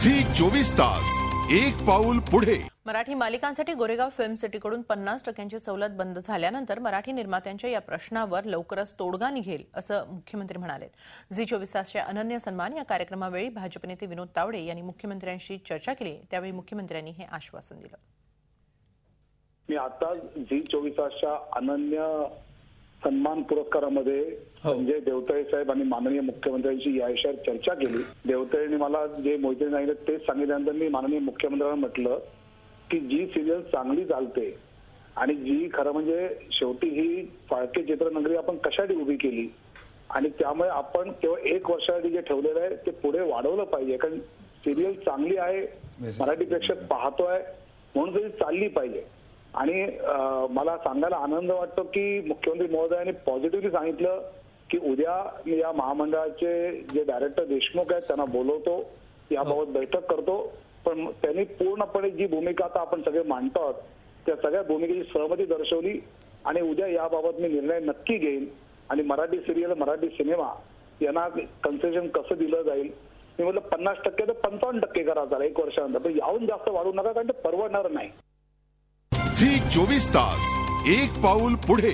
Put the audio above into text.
Zee 24 तास एक पाऊल पुढे। मराठी मालिकांसाठी गोरेगाव फिल्म सिटीकडून 50% सवलत बंद झाल्यानंतर मराठी निर्मात्यांच्या या प्रश्नावर लवकरच तोडगा निघेल असं मुख्यमंत्री म्हणाले। झी 24 तासच्या अनन्य सन्मान या कार्यक्रमावेळी भाजप नेते विनोद तावडे यांनी मुख्यमंत्र्यांशी चर्चा केली। त्यावेळी मुख्यमंत्र्यांनी हे आश्वासन दिलं। मी आता झी 24 तासच्या अनन्य सन्मान पुरस्कारामध्ये संजय देवतळे साहेब आणि माननीय मुख्यमंत्र्यांशी या विषयावर चर्चा केली। देवतळेंनी मला जे मोहिते सांगितलं तेच सांगितल्यानंतर मी माननीय मुख्यमंत्र्यांना म्हटलं की जी सिरियल चांगली चालते आणि जी खरं म्हणजे शेवटी ही फाळके चित्रनगरी आपण कशासाठी उभी केली आणि त्यामुळे आपण केवळ 1 वर्षासाठी जे ठेवलेलं आहे ते पुढे वाढवलं पाहिजे, कारण सिरियल चांगली आहे, मराठी प्रेक्षक पाहतोय म्हणून ती चालली पाहिजे। आणि मला सांगायला आनंद वाटतो की मुख्यमंत्री महोदयांनी पॉझिटिव्हली सांगितलं की उद्या मी या महामंडळाचे जे डायरेक्टर देशमुख आहेत त्यांना बोलवतो, याबाबत बैठक करतो, पण त्यांनी पूर्णपणे जी भूमिका आता आपण सगळे मांडतो आहोत त्या सगळ्या भूमिकेची सहमती दर्शवली आणि उद्या याबाबत मी निर्णय नक्की घेईन आणि मराठी सिरियल मराठी सिनेमा यांना कन्सेशन कसं दिलं जाईल मी म्हटलं 50% तर 55% करा चालेल 1 वर्षानंतर, पण याहून जास्त वाढू नका कारण ते परवडणार नाही। झी 24 तास एक पाऊल पुढे।